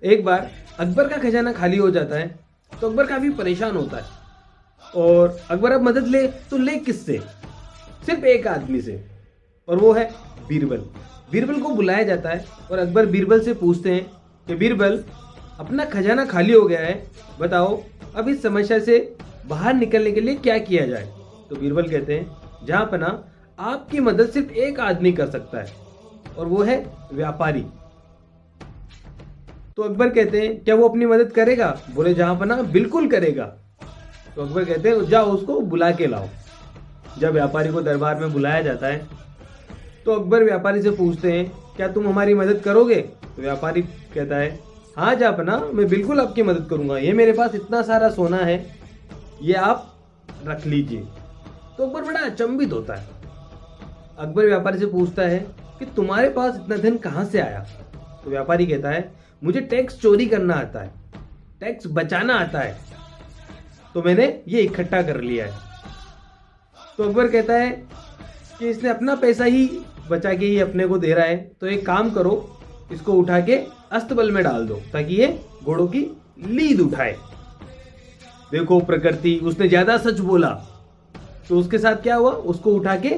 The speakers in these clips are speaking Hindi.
एक बार अकबर का खजाना खाली हो जाता है तो अकबर काफी परेशान होता है और अकबर अब मदद ले तो ले किससे? सिर्फ एक आदमी से, और वो है बीरबल। बीरबल को बुलाया जाता है और अकबर बीरबल से पूछते हैं कि बीरबल, अपना खजाना खाली हो गया है, बताओ अब इस समस्या से बाहर निकलने के लिए क्या किया जाए? तो बीरबल कहते हैं, जहांपना आपकी मदद सिर्फ एक आदमी कर सकता है और वो है व्यापारी। तो अकबर कहते हैं, क्या वो अपनी मदद करेगा? बोले, जहांपना बिल्कुल करेगा। तो अकबर कहते हैं, जाओ उसको बुला के लाओ। जब व्यापारी को दरबार में बुलाया जाता है तो अकबर व्यापारी से पूछते हैं, क्या तुम हमारी मदद करोगे? तो व्यापारी कहता है, हाँ जहांपना, मैं बिल्कुल आपकी मदद करूंगा, ये मेरे पास इतना सारा सोना है, ये आप रख लीजिए। तो अकबर बड़ा अचंभित होता है। अकबर व्यापारी से पूछता है कि तुम्हारे पास इतना धन कहाँ से आया? तो व्यापारी कहता है, मुझे टैक्स चोरी करना आता है, टैक्स बचाना आता है, तो मैंने ये इकट्ठा कर लिया है। तो अकबर कहता है कि इसने अपना पैसा ही बचा के ही अपने को दे रहा है, तो एक काम करो, इसको उठा के अस्तबल में डाल दो ताकि ये घोड़ों की लीद उठाए। देखो प्रकृति, उसने ज्यादा सच बोला, तो उसके साथ क्या हुआ, उसको उठा के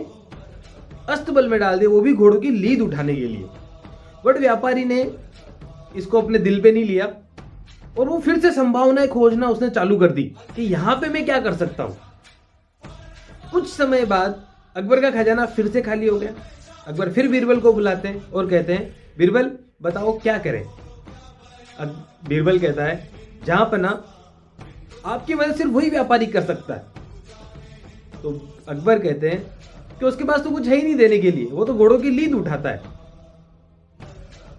अस्तबल में डाल दिया, वो भी घोड़ों की लीद उठाने के लिए। बट व्यापारी ने इसको अपने दिल पे नहीं लिया और वो फिर से संभावनाएं खोजना उसने चालू कर दी कि यहां पे मैं क्या कर सकता हूं। कुछ समय बाद अकबर का खजाना फिर से खाली हो गया। अकबर फिर बीरबल को बुलाते हैं और कहते हैं, बीरबल बताओ क्या करें? बीरबल कहता है, जहांपना आपकी मदद सिर्फ वही व्यापारी कर सकता है। तो अकबर कहते हैं कि उसके पास तो कुछ है ही नहीं देने के लिए, वो तो घोड़ों की लीद उठाता है।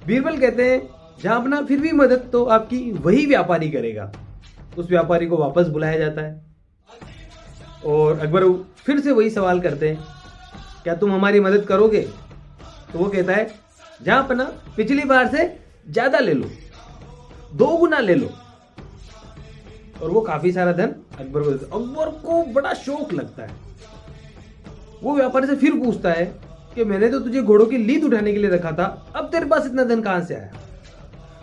बीरबल कहते हैं, जहांपना फिर भी मदद तो आपकी वही व्यापारी करेगा। उस व्यापारी को वापस बुलाया जाता है और अकबर फिर से वही सवाल करते हैं, क्या तुम हमारी मदद करोगे? तो वो कहता है, जहांपना पिछली बार से ज्यादा ले लो, 2 गुना ले लो। और वो काफी सारा धन अकबर को देता है। अकबर को बड़ा शौक लगता है। वो व्यापारी से फिर पूछता है कि मैंने तो तुझे घोड़ों की लीद उठाने के लिए रखा था, अब तेरे पास इतना धन कहां से आया?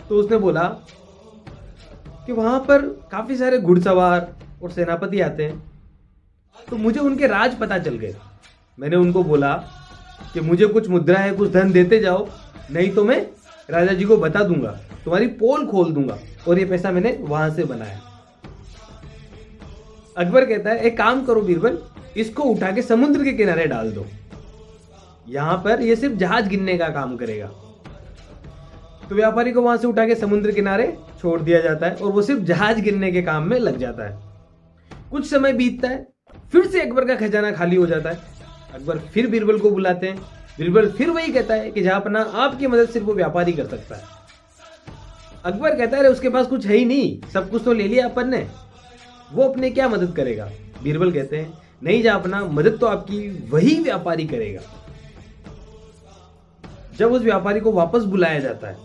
तो उसने बोला कि वहां पर काफी सारे घुड़सवार और सेनापति आते हैं, तो मुझे उनके राज पता चल गए। मैंने उनको बोला कि मुझे कुछ मुद्रा है, कुछ धन देते जाओ, नहीं तो मैं राजा जी को बता दूंगा, तुम्हारी पोल खोल दूंगा, और ये पैसा मैंने वहां से बनाया। अकबर कहता है, एक काम करो बीरबल, इसको उठा के समुद्र के किनारे डाल दो, यहां पर ये सिर्फ जहाज गिनने का काम करेगा। तो व्यापारी को वहां से उठा के समुद्र किनारे छोड़ दिया जाता है और वो सिर्फ जहाज गिनने के काम में लग जाता है। कुछ समय बीतता है, फिर से अकबर का खजाना खाली हो जाता है। अकबर फिर बीरबल को बुलाते हैं। बीरबल फिर वही कहता है कि जहांपना आपकी मदद सिर्फ वो व्यापारी कर सकता है। अकबर कहता है, उसके पास कुछ है ही नहीं, सब कुछ तो ले लिया अपन ने, वो अपने क्या मदद करेगा? बीरबल कहते हैं, नहीं जहांपना, मदद तो आपकी वही व्यापारी करेगा। जब उस व्यापारी को वापस बुलाया जाता है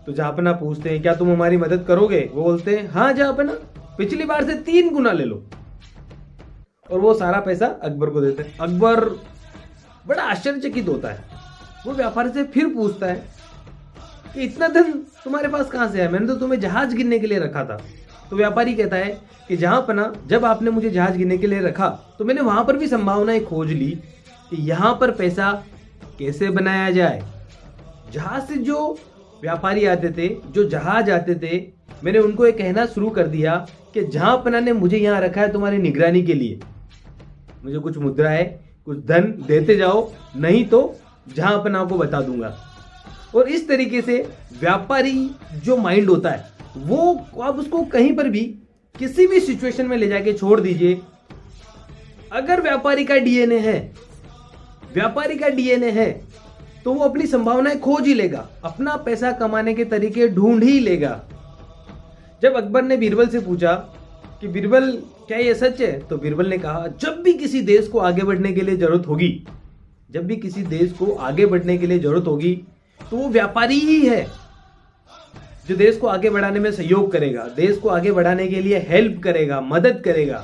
तो जहांपना पूछते हैं, क्या तुम हमारी मदद करोगे? वो बोलते हैं, हाँ जहांपना, पिछली बार से 3 गुना ले लो। और वो सारा पैसा अकबर को देते हैं। अकबर बड़ा आश्चर्यचकित होता है। वो व्यापारी से फिर पूछता है कि इतना धन तुम्हारे पास कहां से है? मैंने तो तुम्हें जहाज गिनने के लिए रखा था। तो व्यापारी कहता है कि जहांपना, जब आपने मुझे जहाज गिनने के लिए रखा तो मैंने वहां पर भी संभावनाएं खोज ली कि यहां पर पैसा कैसे बनाया जाए। जहाज से जो व्यापारी आते थे, जो जहाज आते थे, मैंने उनको ये कहना शुरू कर दिया कि जहांपना ने मुझे यहां रखा है तुम्हारी निगरानी के लिए, मुझे कुछ मुद्रा है, कुछ धन देते जाओ, नहीं तो जहांपना को बता दूंगा। और इस तरीके से व्यापारी जो माइंड होता है, वो आप उसको कहीं पर भी किसी भी सिचुएशन में ले जाके छोड़ दीजिए, अगर व्यापारी का डीएनए है तो वो अपनी संभावनाएं खोज ही लेगा, अपना पैसा कमाने के तरीके ढूंढ ही लेगा। जब अकबर ने बीरबल से पूछा कि बीरबल क्या ये सच है, तो बीरबल ने कहा, जब भी किसी देश को आगे बढ़ने के लिए जरूरत होगी, तो वो व्यापारी ही है जो देश को आगे बढ़ाने में सहयोग करेगा, देश को आगे बढ़ाने के लिए हेल्प करेगा, मदद करेगा।